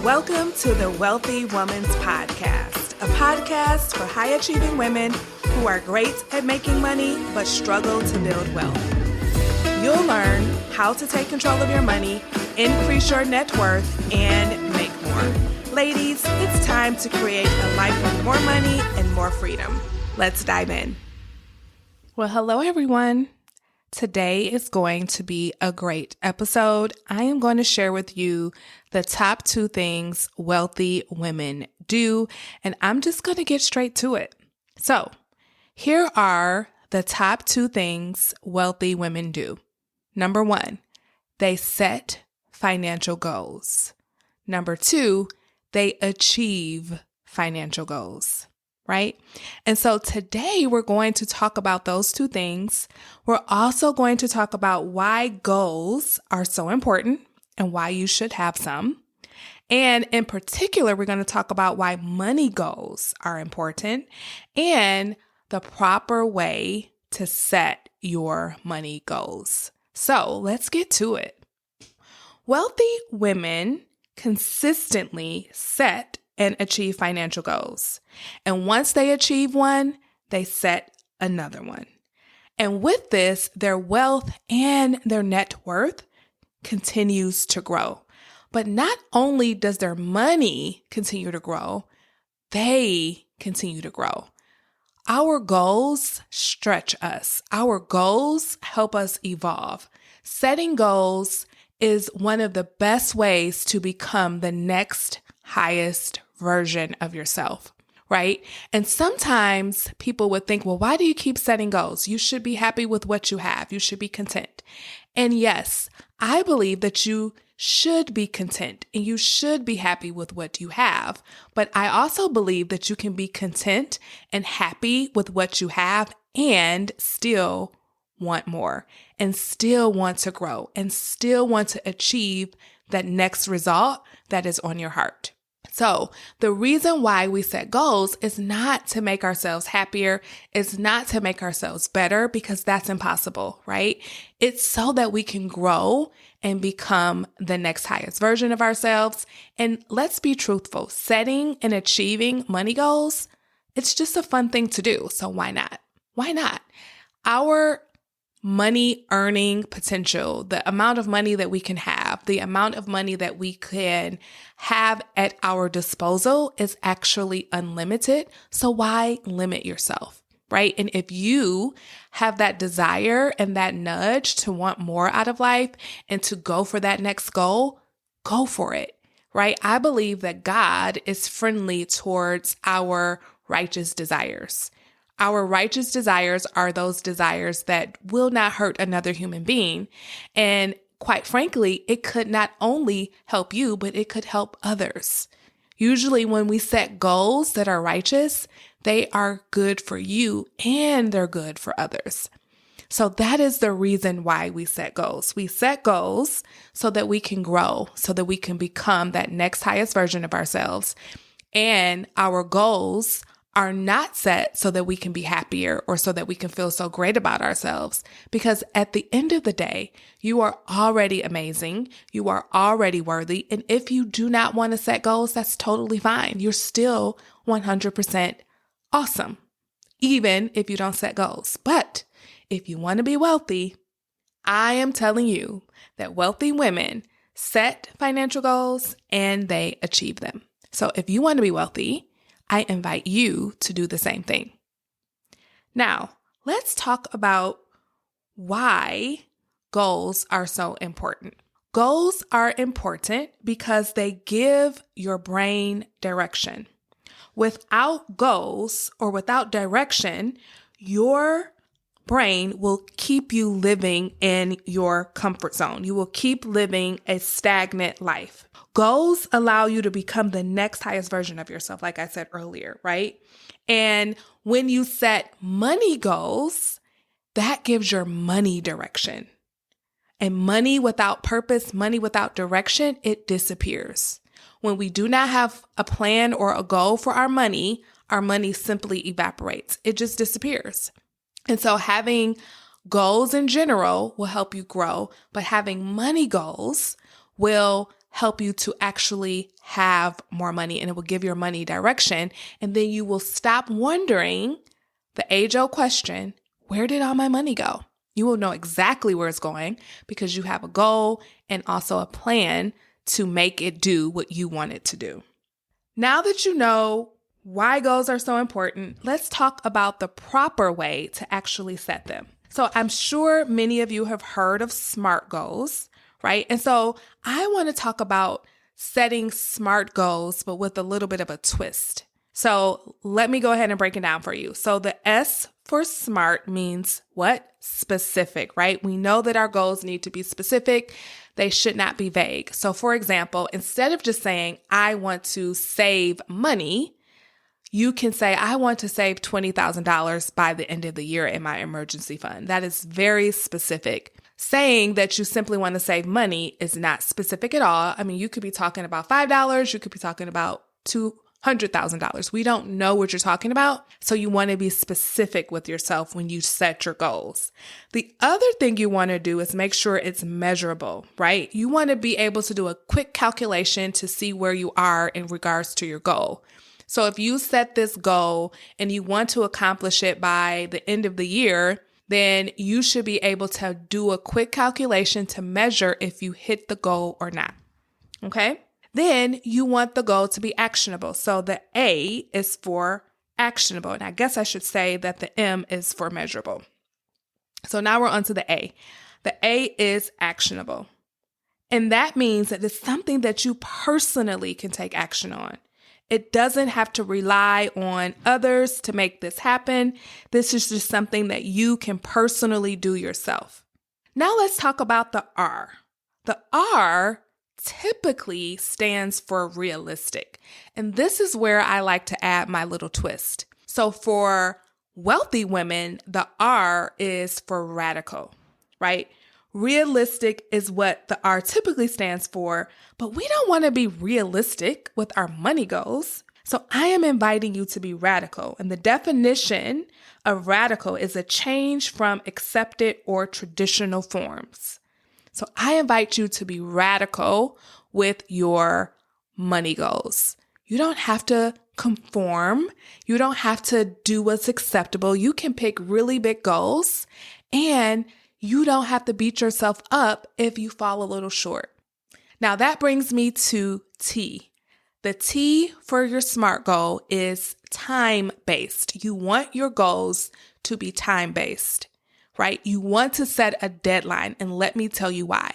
Welcome to the Wealthy Woman's Podcast, a podcast for high-achieving women who are great at making money but struggle to build wealth. You'll learn how to take control of your money, increase your net worth, and make more. Ladies, it's time to create a life with more money and more freedom. Let's dive in. Well, hello, everyone. Today is going to be a great episode. I am going to share with you the top 2 things wealthy women do, and I'm just going to get straight to it. So, here are the top 2 things wealthy women do. Number 1, they set financial goals. Number 2, they achieve financial goals. Right? And so today we're going to talk about those 2 things. We're also going to talk about why goals are so important and why you should have some. And in particular, we're going to talk about why money goals are important and the proper way to set your money goals. So let's get to it. Wealthy women consistently set and achieve financial goals. And once they achieve one, they set another one. And with this, their wealth and their net worth continues to grow. But not only does their money continue to grow, they continue to grow. Our goals stretch us. Our goals help us evolve. Setting goals is one of the best ways to become the next highest version of yourself, right? And sometimes people would think, well, why do you keep setting goals? You should be happy with what you have. You should be content. And yes, I believe that you should be content and you should be happy with what you have. But I also believe that you can be content and happy with what you have and still want more and still want to grow and still want to achieve that next result that is on your heart. So the reason why we set goals is not to make ourselves happier. It's not to make ourselves better because that's impossible, right? It's so that we can grow and become the next highest version of ourselves. And let's be truthful, setting and achieving money goals, it's just a fun thing to do. So why not? Why not? Our money earning potential, the amount of money that we can have, the amount of money that we can have at our disposal is actually unlimited. So why limit yourself, right? And if you have that desire and that nudge to want more out of life and to go for that next goal, go for it, right? I believe that God is friendly towards our righteous desires. Our righteous desires are those desires that will not hurt another human being. And quite frankly, it could not only help you, but it could help others. Usually when we set goals that are righteous, they are good for you and they're good for others. So that is the reason why we set goals. We set goals so that we can grow, so that we can become that next highest version of ourselves. And our goals are not set so that we can be happier or so that we can feel so great about ourselves. Because at the end of the day, you are already amazing. You are already worthy. And if you do not want to set goals, that's totally fine. You're still 100% awesome, even if you don't set goals. But if you want to be wealthy, I am telling you that wealthy women set financial goals and they achieve them. So if you want to be wealthy, I invite you to do the same thing. Now, let's talk about why goals are so important. Goals are important because they give your brain direction. Without goals or without direction, your brain will keep you living in your comfort zone. You will keep living a stagnant life. Goals allow you to become the next highest version of yourself, like I said earlier, right? And when you set money goals, that gives your money direction. And money without purpose, money without direction, it disappears. When we do not have a plan or a goal for our money simply evaporates. It just disappears. And so having goals in general will help you grow, but having money goals will help you to actually have more money, and it will give your money direction. And then you will stop wondering the age-old question, where did all my money go? You will know exactly where it's going because you have a goal and also a plan to make it do what you want it to do. Now that you know why goals are so important, let's talk about the proper way to actually set them. So I'm sure many of you have heard of SMART goals, right? And so I want to talk about setting SMART goals, but with a little bit of a twist. So let me go ahead and break it down for you. So the S for SMART means what? Specific, right? We know that our goals need to be specific. They should not be vague. So for example, instead of just saying, I want to save money, you can say, I want to save $20,000 by the end of the year in my emergency fund. That is very specific. Saying that you simply want to save money is not specific at all. I mean, you could be talking about $5. You could be talking about $200,000. We don't know what you're talking about. So you want to be specific with yourself when you set your goals. The other thing you want to do is make sure it's measurable, right? You want to be able to do a quick calculation to see where you are in regards to your goal. So if you set this goal and you want to accomplish it by the end of the year, then you should be able to do a quick calculation to measure if you hit the goal or not. Okay? Then you want the goal to be actionable. So the A is for actionable. And I guess I should say that the M is for measurable. So now we're on to the A. The A is actionable. And that means that it's something that you personally can take action on. It doesn't have to rely on others to make this happen. This is just something that you can personally do yourself. Now let's talk about the R. The R typically stands for realistic. And this is where I like to add my little twist. So for wealthy women, the R is for radical, right? Realistic is what the R typically stands for, but we don't want to be realistic with our money goals. So I am inviting you to be radical. And the definition of radical is a change from accepted or traditional forms. So I invite you to be radical with your money goals. You don't have to conform. You don't have to do what's acceptable. You can pick really big goals, and you don't have to beat yourself up if you fall a little short. Now that brings me to T. The T for your SMART goal is time-based. You want your goals to be time-based, right? You want to set a deadline, and let me tell you why.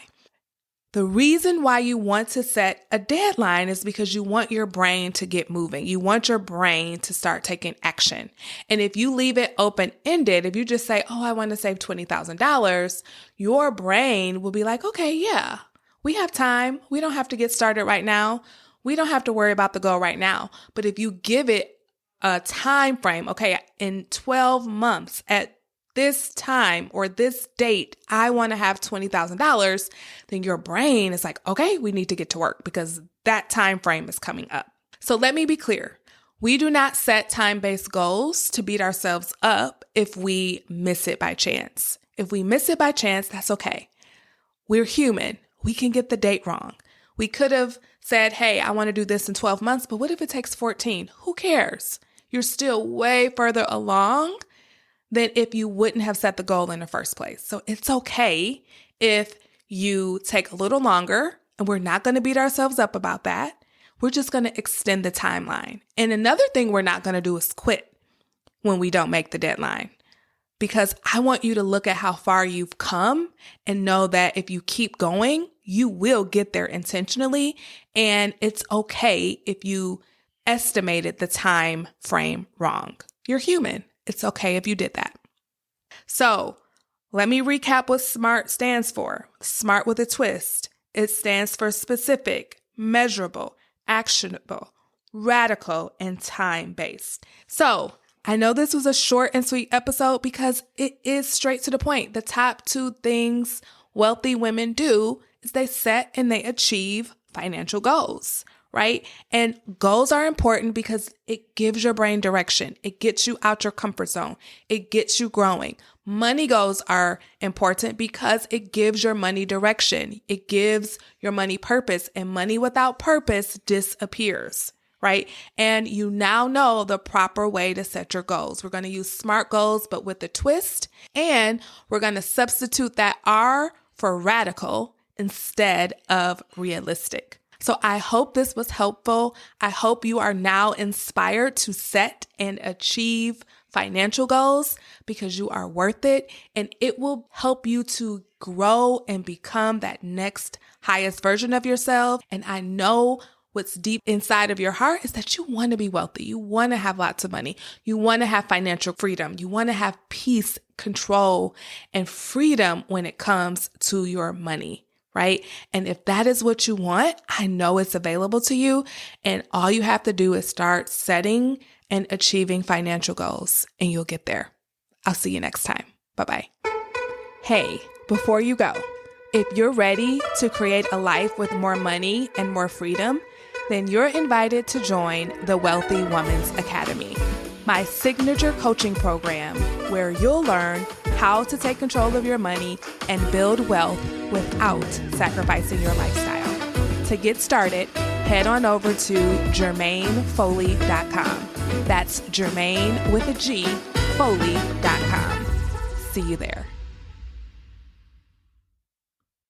The reason why you want to set a deadline is because you want your brain to get moving. You want your brain to start taking action. And if you leave it open-ended, if you just say, oh, I want to save $20,000, your brain will be like, okay, yeah, we have time. We don't have to get started right now. We don't have to worry about the goal right now. But if you give it a time frame, okay, in 12 months at this time or this date, I want to have $20,000, then your brain is like, okay, we need to get to work because that time frame is coming up. So let me be clear. We do not set time-based goals to beat ourselves up if we miss it by chance. If we miss it by chance, that's okay. We're human. We can get the date wrong. We could have said, hey, I want to do this in 12 months, but what if it takes 14? Who cares? You're still way further along than if you wouldn't have set the goal in the first place. So it's okay if you take a little longer, and we're not going to beat ourselves up about that. We're just going to extend the timeline. And another thing we're not going to do is quit when we don't make the deadline, because I want you to look at how far you've come and know that if you keep going, you will get there intentionally. And it's okay if you estimated the time frame wrong. You're human. It's okay if you did that. So let me recap what SMART stands for. SMART with a twist. It stands for specific, measurable, actionable, radical, and time-based. So I know this was a short and sweet episode because it is straight to the point. The top 2 things wealthy women do is they set and they achieve financial goals, right? And goals are important because it gives your brain direction. It gets you out your comfort zone. It gets you growing. Money goals are important because it gives your money direction. It gives your money purpose, and money without purpose disappears, right? And you now know the proper way to set your goals. We're going to use SMART goals, but with a twist, and we're going to substitute that R for radical instead of realistic. So I hope this was helpful. I hope you are now inspired to set and achieve financial goals because you are worth it, and it will help you to grow and become that next highest version of yourself. And I know what's deep inside of your heart is that you want to be wealthy. You want to have lots of money. You want to have financial freedom. You want to have peace, control, and freedom when it comes to your money, right? And if that is what you want, I know it's available to you. And all you have to do is start setting and achieving financial goals, and you'll get there. I'll see you next time. Bye-bye. Hey, before you go, if you're ready to create a life with more money and more freedom, then you're invited to join the Wealthy Woman's Academy, my signature coaching program where you'll learn how to take control of your money and build wealth without sacrificing your lifestyle. To get started, head on over to JermaineFoley.com. That's Jermaine with a G, Foley.com. See you there.